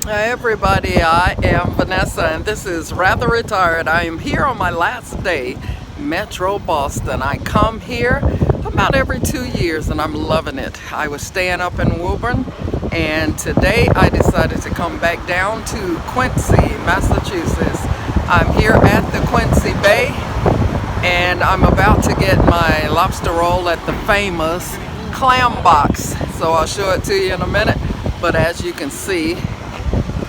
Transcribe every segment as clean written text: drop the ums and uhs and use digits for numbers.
Hi everybody, I am Vanessa and this is Rather Retired. I am here on my last day, Metro Boston. I come here about every 2 years and I'm loving it. I was staying up in Woburn and today I decided to come back down to Quincy, Massachusetts. I'm here at the Quincy Bay and I'm about to get my lobster roll at the famous clam box. So I'll show it to you in a minute, but as you can see,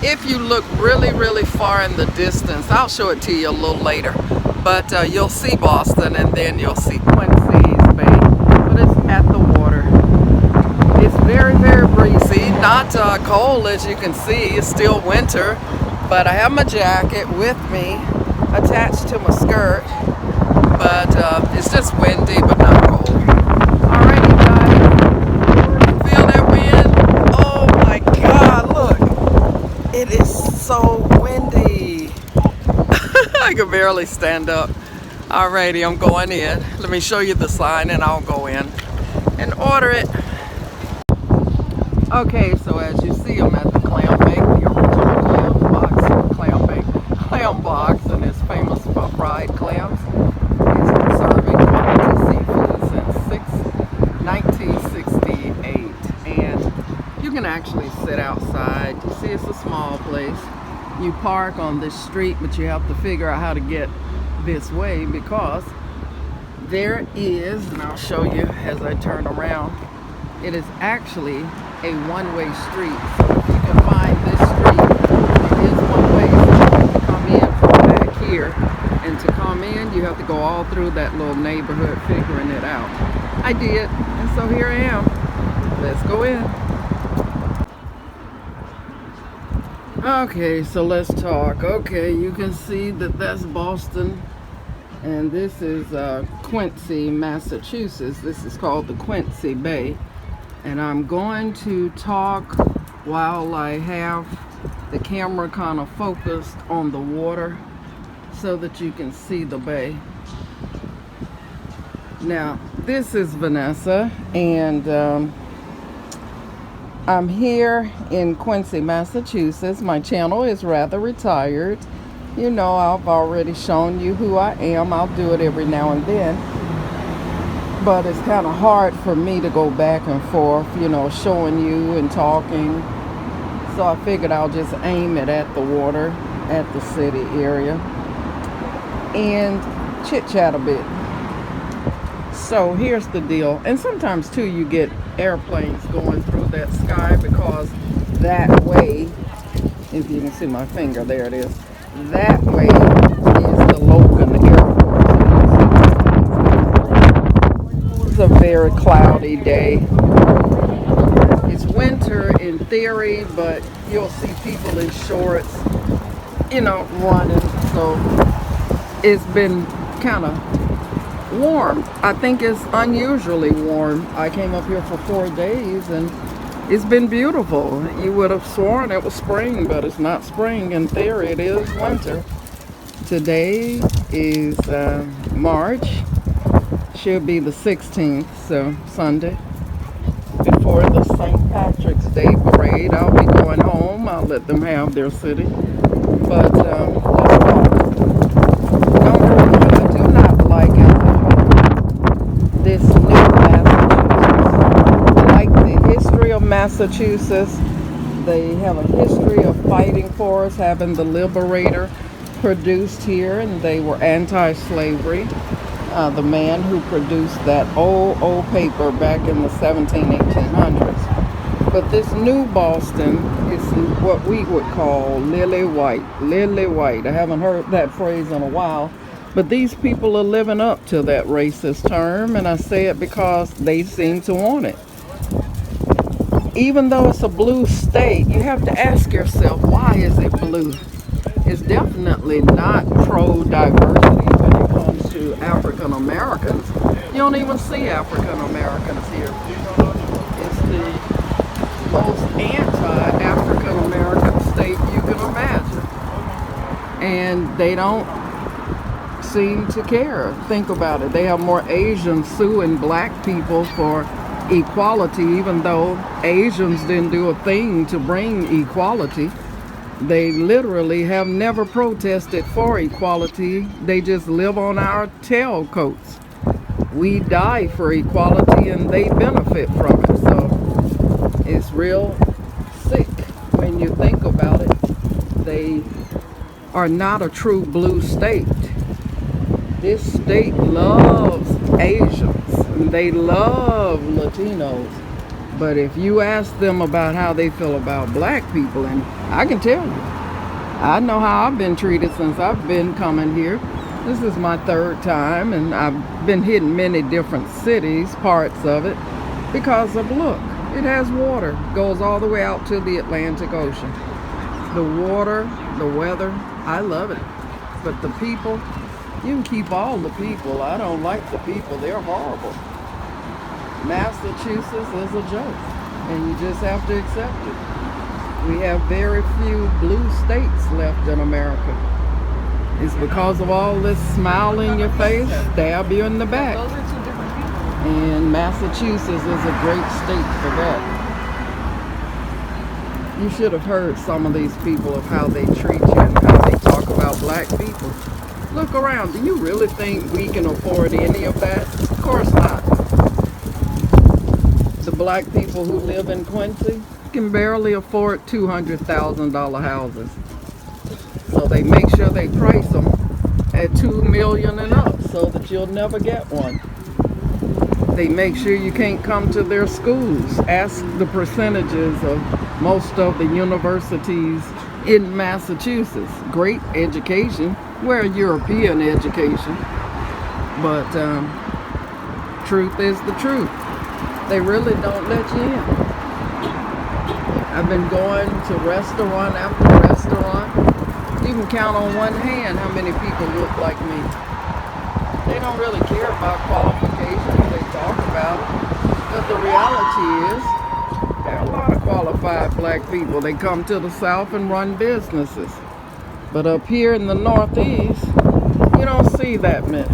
if you look really far in the distance, I'll show it to you a little later, but you'll see Boston and then you'll see Quincy's Bay, but it's at the water. It's very breezy, not cold as you can see. It's still winter, but I have my jacket with me attached to my skirt, but it's just windy but not cold. Alright, you guys, feel that wind? Oh my god, look! It is so windy. I can barely stand up. Alrighty, I'm going in. Let me show you the sign and I'll go in and order it. Okay, so as you see, I'm at the clam bake, the original clam box, and it's famous for fried clams. It's been serving quality seafood since 1968, and you can actually sit outside. You see, it's a small place. You park on this street, but you have to figure out how to get this way because there is, and I'll show you as I turn around, it is actually a one-way street. So if you can find this street, it is one way. So you have to come in from back here, and to come in you have to go all through that little neighborhood figuring it out. I did, and so here I am. Let's go in. Okay, so let's talk. Okay, you can see that that's Boston, and this is Quincy, Massachusetts. This is called the Quincy Bay, and I'm going to talk while I have the camera kind of focused on the water so that you can see the bay. Now, this is Vanessa, and I'm here in Quincy, Massachusetts. My channel is Rather Retired. You know, I've already shown you who I am. I'll do it every now and then. But it's kind of hard for me to go back and forth, you know, showing you and talking. So I figured I'll just aim it at the water, at the city area, and chit-chat a bit. So here's the deal, and sometimes too you get airplanes going through that sky because that way, if you can see my finger, there it is, that way is the Logan Airport. It's a very cloudy day. It's winter in theory, but you'll see people in shorts, you know, running, so it's been kind of warm. I think it's unusually warm. I came up here for 4 days and it's been beautiful. You would have sworn it was spring, but it's not spring. In theory, it is winter. Today is March. Should be the 16th, so Sunday. Before the St. Patrick's Day parade, I'll be going home. I'll let them have their city. But let's talk. Number one, I do not like it. This new Massachusetts. I like the history of Massachusetts. They have a history of fighting for us, having the Liberator produced here, and they were anti-slavery. The man who produced that old paper back in the 1800s. But this new Boston is what we would call lily white. Lily white. I haven't heard that phrase in a while. But these people are living up to that racist term, and I say it because they seem to want it. Even though it's a blue state, you have to ask yourself, why is it blue? It's definitely not pro-diversity when it comes to African Americans. You don't even see African Americans here. It's the most anti-African American state you can imagine. And they don't seem to care. Think about it. They have more Asians suing black people for equality, even though Asians didn't do a thing to bring equality. They literally have never protested for equality. They just live on our tailcoats. We die for equality and they benefit from it. So it's real sick when you think about it. They are not a true blue state. This state loves Asians and they love Latinos. But if you ask them about how they feel about black people, and I can tell you, I know how I've been treated since I've been coming here. This is my third time, and I've been hitting many different cities, parts of it, because of, look, it has water, goes all the way out to the Atlantic Ocean. The water, the weather, I love it. But the people, you can keep all the people. I don't like the people, they're horrible. Massachusetts is a joke, and you just have to accept it. We have very few blue states left in America. It's because of all this smile in your face, stab you in the back. And Massachusetts is a great state for that. You should have heard some of these people of how they treat you and how they talk about black people. Look around. Do you really think we can afford any of that? Of course not. The black people who live in Quincy can barely afford $200,000 houses. So they make sure they price them at $2 million and up so that you'll never get one. They make sure you can't come to their schools. Ask the percentages of most of the universities in Massachusetts. Great education. We're a European education. But truth is the truth. They really don't let you in. I've been going to restaurant after restaurant. You can count on one hand how many people look like me. They don't really care about qualifications. They talk about it. But the reality is, there are a lot of qualified black people. They come to the South and run businesses. But up here in the Northeast, you don't see that many.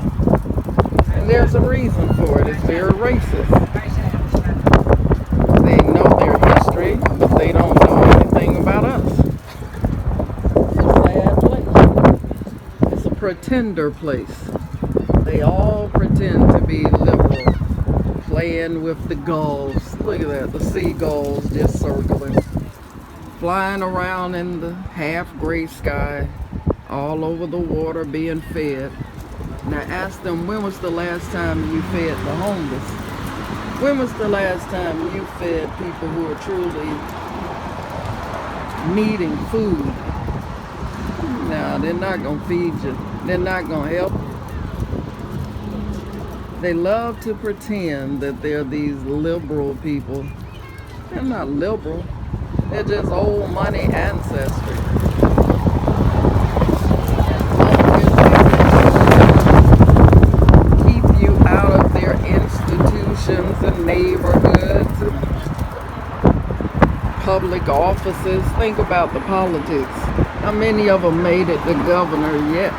And there's a reason for it. It's very racist. They know their history, but they don't know anything about us. It's a sad place. It's a pretender place. They all pretend to be liberal, playing with the gulls. Look at that, the seagulls just circling, flying around in the half-gray sky, all over the water being fed. Now ask them, when was the last time you fed the homeless? When was the last time you fed people who are truly needing food? No, they're not going to feed you. They're not going to help you. They love to pretend that they're these liberal people. They're not liberal. They're just old money ancestry. Keep you out of their institutions and neighborhoods and public offices. Think about the politics. How many of them made it to governor yet?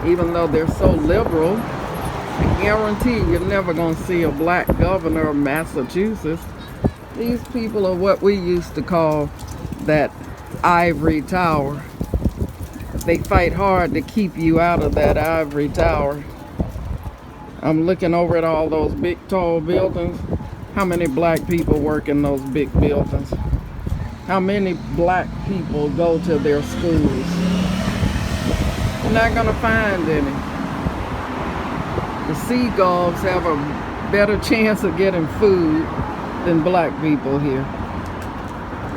Even though they're so liberal, I guarantee you're never going to see a black governor of Massachusetts. These people are what we used to call that ivory tower. They fight hard to keep you out of that ivory tower. I'm looking over at all those big tall buildings. How many black people work in those big buildings? How many black people go to their schools? You're not going to find any. The seagulls have a better chance of getting food than black people here.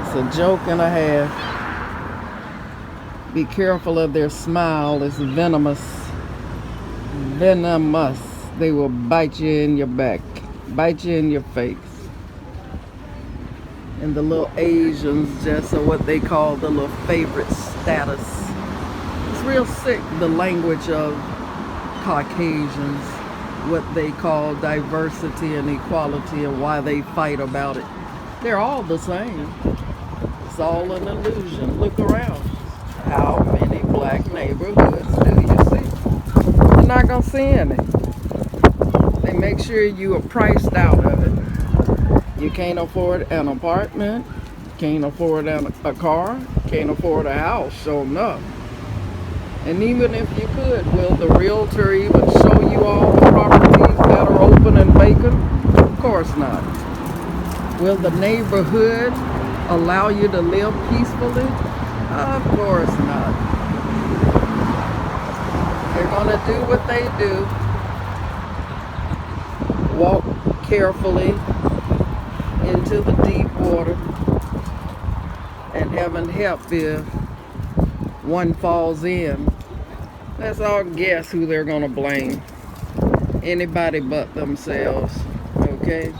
It's a joke and a half. Be careful of their smile. It's venomous. Venomous. They will bite you in your back, bite you in your face. And the little Asians just are what they call the little favorite status. It's real sick, the language of Caucasians, what they call diversity and equality and why they fight about it. They're all the same. It's all an illusion. Look around. How many black neighborhoods do you see? You're not going to see any. They make sure you are priced out of it. You can't afford an apartment. Can't afford a car, can't afford a house, sure enough. And even if you could, will the realtor even show you all the properties that are open and vacant? Of course not. Will the neighborhood allow you to live peacefully? Of course not. They're going to do what they do. Walk carefully into the deep water. And heaven help if one falls in. Let's all guess who they're going to blame. Anybody but themselves. Okay?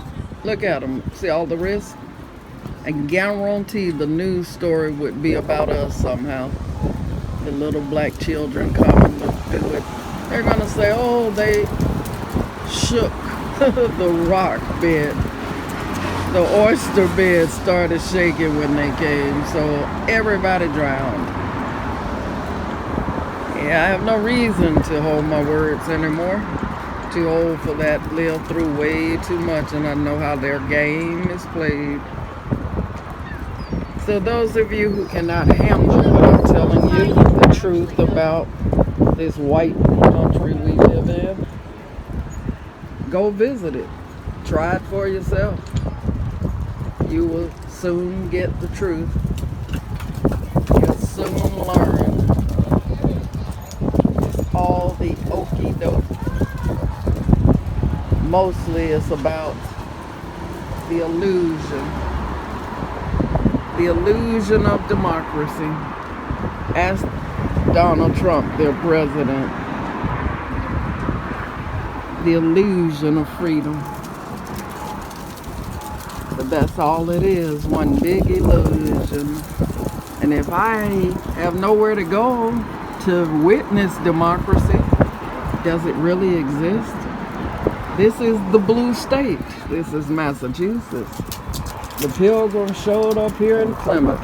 Look at them. See all the risk? I guarantee the news story would be about us somehow. The little black children coming to do it. They're going to say, oh, they shook the rock bed. The oyster bed started shaking when they came, so everybody drowned. Yeah, I have no reason to hold my words anymore. Too old for that. Lived through way too much, and I know how their game is played. So those of you who cannot handle what I'm telling you, the truth about this white country we live in, go visit it. Try it for yourself. You will soon get the truth. You'll soon learn all the okie doke. Mostly it's about the illusion of democracy. Ask Donald Trump, their president. The illusion of freedom. But that's all it is, one big illusion. And if I have nowhere to go to witness democracy, does it really exist? This is the blue state. This is Massachusetts. The Pilgrims showed up here in Plymouth.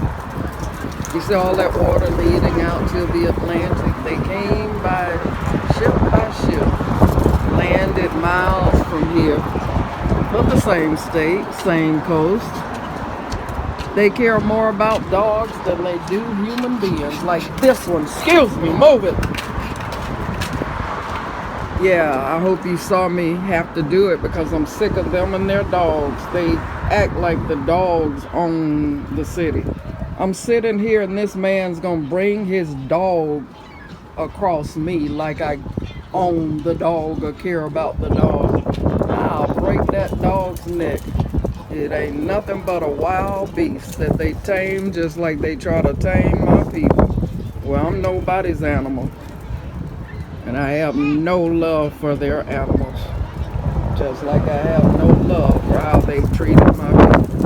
You see all that water leading out to the Atlantic. They came by ship, landed miles from here. But the same state, same coast. They care more about dogs than they do human beings. Like this one. Excuse me, move it. Yeah, I hope you saw me have to do it because I'm sick of them and their dogs. They act like the dogs own the city. I'm sitting here and this man's gonna bring his dog across me like I own the dog or care about the dog. I'll break that dog's neck. It ain't nothing but a wild beast that they tame just like they try to tame my people. Well, I'm nobody's animal. And I have no love for their animals. Just like I have no love for how they treated my people.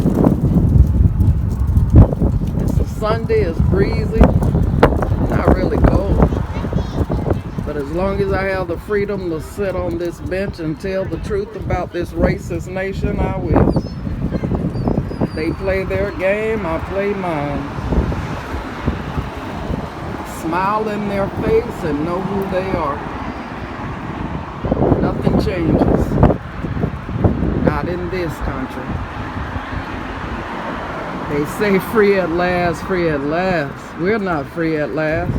It's a Sunday, it's breezy, not really cold. But as long as I have the freedom to sit on this bench and tell the truth about this racist nation, I will. They play their game, I play mine. Smile in their face and know who they are. Nothing changes. Not in this country. They say free at last, free at last. We're not free at last.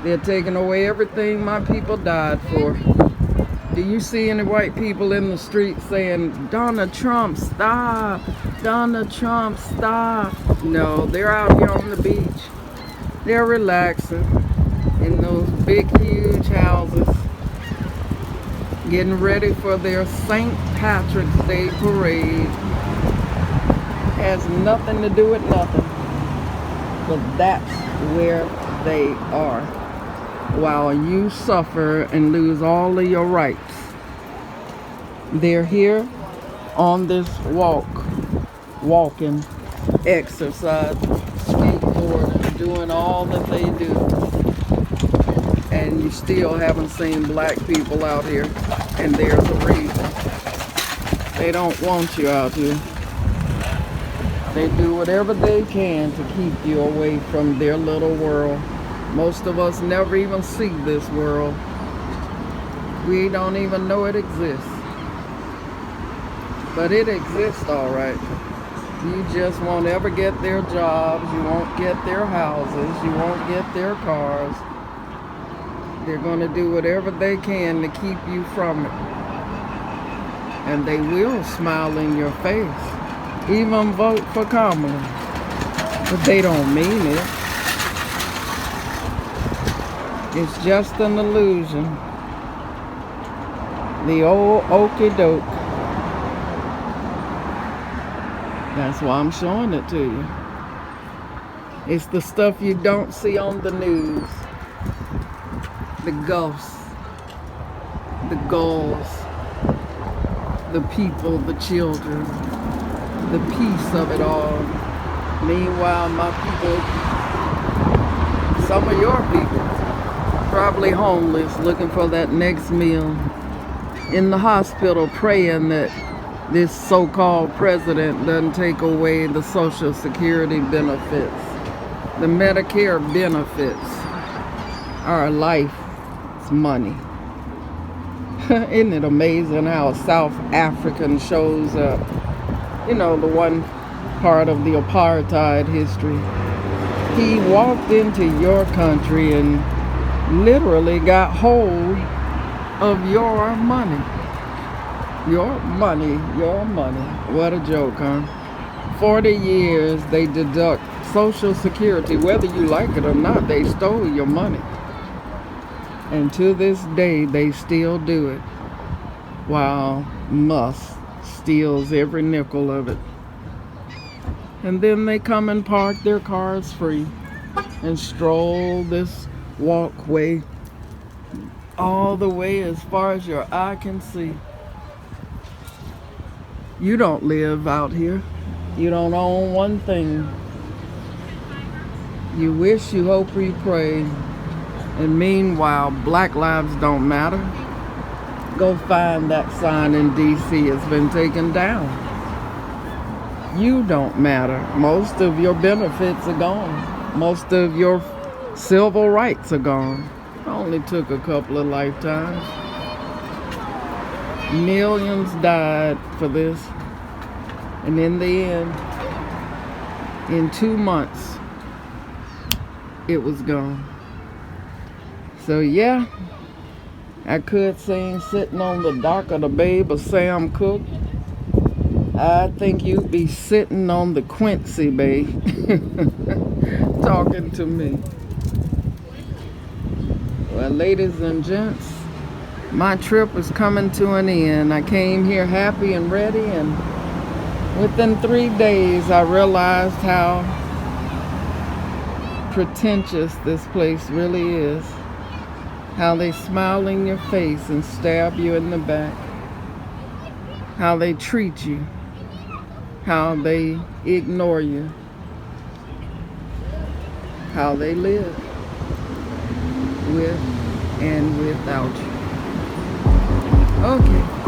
They're taking away everything my people died for. Do you see any white people in the street saying, Donald Trump, stop. Donald Trump, stop. No, they're out here on the beach. They're relaxing in those big, huge houses, getting ready for their St. Patrick's Day parade. Has nothing to do with nothing, but that's where they are, while you suffer and lose all of your rights. They're here on this walking exercise, skateboarding, doing all that they do, and you still haven't seen black people out here, and there's a reason. They don't want you out here. They do whatever they can to keep you away from their little world. Most of us never even see this world. We don't even know it exists. But it exists all right. You just won't ever get their jobs. You won't get their houses. You won't get their cars. They're going to do whatever they can to keep you from it. And they will smile in your face. Even vote for Kamala. But they don't mean it. It's just an illusion. The old okie doke. That's why I'm showing it to you. It's the stuff you don't see on the news. The ghosts, the gulls, the people, the children, the peace of it all. Meanwhile, my people, some of your people, probably homeless, looking for that next meal, in the hospital praying that this so-called president doesn't take away the Social Security benefits, the Medicare benefits, our life's money. Isn't it amazing how a South African shows up? You know, the one part of the apartheid history. He walked into your country and literally got hold of your money. Your money, your money. What a joke, huh? 40 years they deduct Social Security, whether you like it or not. They stole your money. And to this day, they still do it. While Musk steals every nickel of it. And then they come and park their cars free and stroll this walkway all the way as far as your eye can see. You don't live out here. You don't own one thing. You wish, you hope, you pray. And meanwhile, Black lives don't matter. Go find that sign in D.C. It's been taken down. You don't matter. Most of your benefits are gone. Most of your civil rights are gone. It only took a couple of lifetimes. Millions died for this. And in the end, in 2 months, it was gone. So yeah, I could sing Sitting on the Dock of the Babe of Sam Cooke. I think you'd be sitting on the Quincy, babe, talking to me. Well, ladies and gents, my trip is coming to an end. I came here happy and ready, and within 3 days, I realized how pretentious this place really is. How they smile in your face and stab you in the back. How they treat you. How they ignore you. How they live with and without you. Okay.